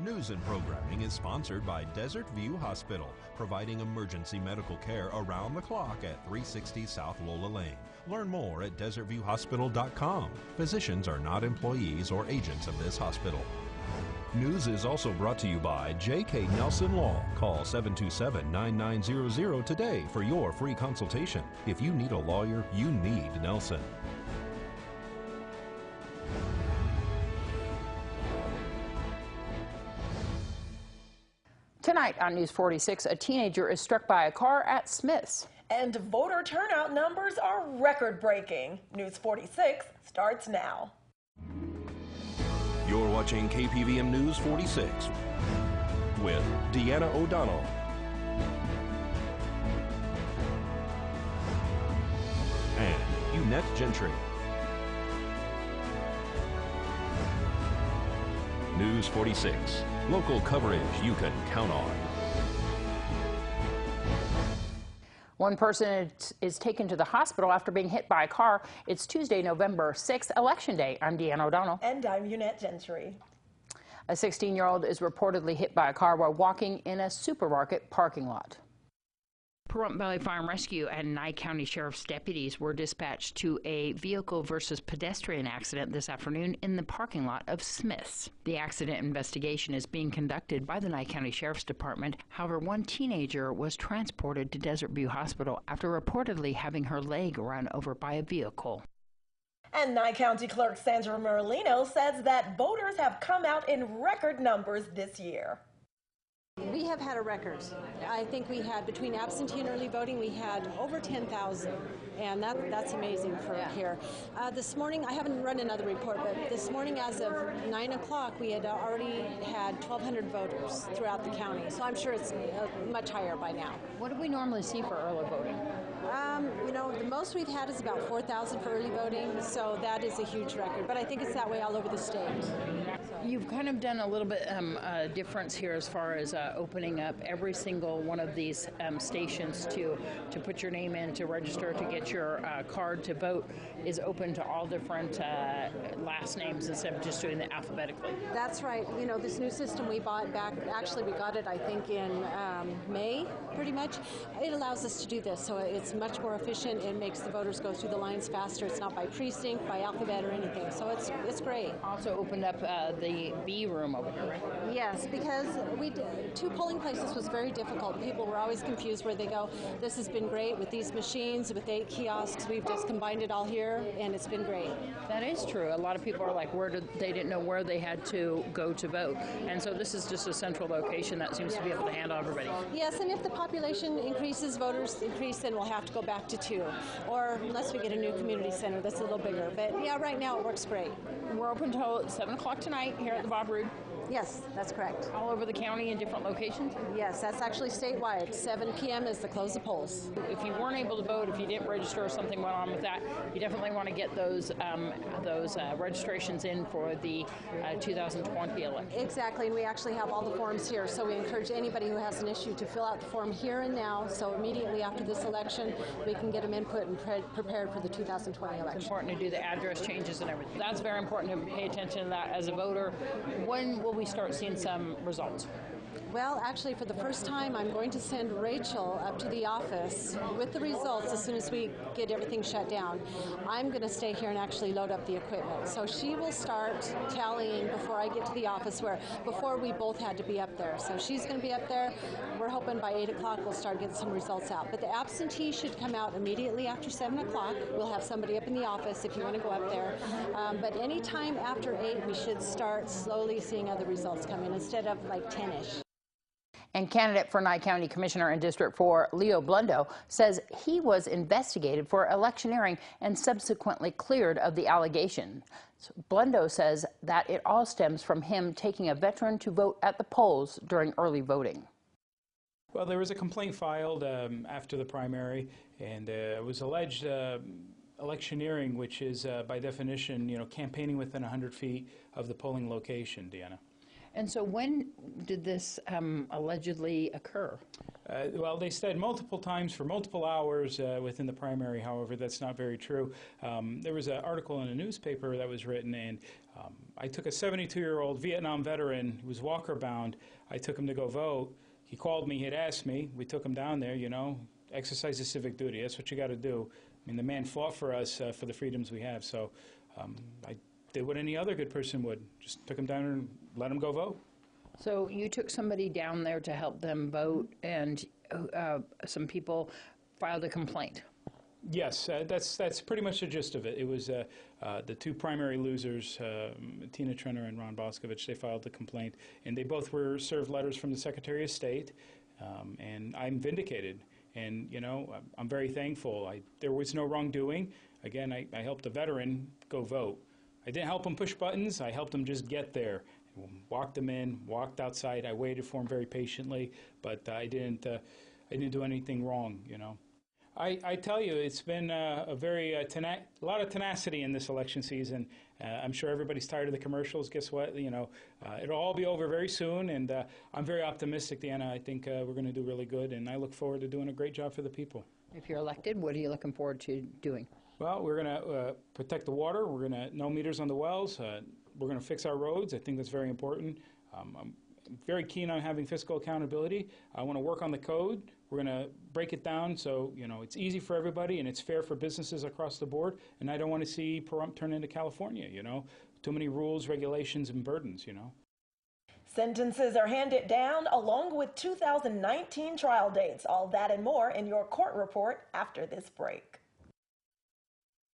News and programming is sponsored by Desert View Hospital, providing emergency medical care around the clock at 360 South Lola Lane. Learn more at desertviewhospital.com. Physicians are not employees or agents of this hospital. News is also brought to you by J.K. Nelson Law. Call 727-9900 today for your free consultation. If you need a lawyer, you need Nelson. Tonight on News 46, a teenager is struck by a car at Smith's. And voter turnout numbers are record-breaking. News 46 starts now. You're watching KPVM News 46 with Deanna O'Donnell and Eunette Gentry. News 46, local coverage you can count on. One person is taken to the hospital after being hit by a car. It's Tuesday, November 6th, Election Day. I'm Deanna O'Donnell. And I'm Eunette Gentry. A 16-year-old is reportedly hit by a car while walking in a supermarket parking lot. Pahrump Valley Fire and Rescue and Nye County Sheriff's deputies were dispatched to a vehicle versus pedestrian accident this afternoon in the parking lot of Smith's. The accident investigation is being conducted by the Nye County Sheriff's Department. However, one teenager was transported to Desert View Hospital after reportedly having her leg run over by a vehicle. And Nye County Clerk Sandra Merlino says that voters have come out in record numbers this year. We have had a record. I think we had, between absentee and early voting, we had over 10,000, and that's amazing for here. This morning, I haven't run another report, but this morning as of 9 o'clock, we had already had 1,200 voters throughout the county, so I'm sure it's much higher by now. What do we normally see for early voting? You know, the most we've had is about 4,000 for early voting, so that is a huge record, but I think it's that way all over the state. You've kind of done a little bit difference here as far as opening up every single one of these stations to put your name in, to register, to get your card to vote is open to all different last names instead of just doing it alphabetically. That's right. You know, this new system we bought back, actually we got it I think in May, pretty much. It allows us to do this, so it's much more efficient. It makes the voters go through the lines faster. It's not by precinct, by alphabet or anything, so it's great. Also opened up the B room over here, right? Yes, because two polling places was very difficult. People were always confused where they go. This has been great with these machines, with 8 kiosks. We've just combined it all here, and it's been great. That is true. A lot of people are like, they didn't know where they had to go to vote, and so this is just a central location that seems to be able to handle everybody. Yes, and if the population increases, voters increase, then we'll have to go back to 2, or unless we get a new community center that's a little bigger. But yeah, right now it works great. We're open until 7 o'clock tonight here at the Bob Roode. Yes, that's correct. All over the county in different locations? Yes, that's actually statewide. 7 p.m. is the close of polls. If you weren't able to vote, if you didn't register or something went on with that, you definitely want to get those registrations in for the 2020 election. Exactly, and we actually have all the forms here, so we encourage anybody who has an issue to fill out the form here and now, so immediately after this election, we can get them input and prepared for the 2020 election. It's important to do the address changes and everything. That's very important to pay attention to that as a voter. When will we start seeing some results? Well, actually, for the first time, I'm going to send Rachel up to the office with the results as soon as we get everything shut down. I'm going to stay here and actually load up the equipment. So she will start tallying before I get to the office, where before we both had to be up there. So she's going to be up there. We're hoping by 8 o'clock we'll start getting some results out. But the absentee should come out immediately after 7 o'clock. We'll have somebody up in the office if you want to go up there. But any time after 8, we should start slowly seeing other results come in instead of like 10-ish. And candidate for Nye County Commissioner in District 4, Leo Blundo, says he was investigated for electioneering and subsequently cleared of the allegation. Blundo says that it all stems from him taking a veteran to vote at the polls during early voting. Well, there was a complaint filed after the primary, and it was alleged electioneering, which is by definition, campaigning within 100 feet of the polling location, Deanna. And so when did this allegedly occur? Well, they said multiple times for multiple hours within the primary. However, that's not very true. There was an article in a newspaper that was written, and I took a 72-year-old Vietnam veteran who was walker-bound. I took him to go vote. He called me. He had asked me. We took him down there, you know, exercise his civic duty. That's what you got to do. I mean, the man fought for us for the freedoms we have. So I did what any other good person would. Just took him down and let him go vote. So you took somebody down there to help them vote, and some people filed a complaint. Yes, that's pretty much the gist of it. It was the two primary losers, Tina Trenner and Ron Boscovich. They filed a complaint, and they both were served letters from the Secretary of State, and I'm vindicated. And, you know, I'm very thankful. There was no wrongdoing. Again, I helped a veteran go vote. I didn't help him push buttons. I helped him just get there. Walked him in, walked outside. I waited for him very patiently, but I didn't do anything wrong, you know. I tell you, it's been a lot of tenacity in this election season. I'm sure everybody's tired of the commercials. Guess what? You know, it'll all be over very soon, and I'm very optimistic, Deanna. I think we're going to do really good, and I look forward to doing a great job for the people. If you're elected, what are you looking forward to doing? Well, we're going to protect the water. We're going to no meters on the wells. We're going to fix our roads. I think that's very important. I'm very keen on having fiscal accountability. I want to work on the code. We're going to break it down so, you know, it's easy for everybody and it's fair for businesses across the board. And I don't want to see Pahrump turn into California, you know. Too many rules, regulations, and burdens, you know. Sentences are handed down along with 2019 trial dates. All that and more in your court report after this break.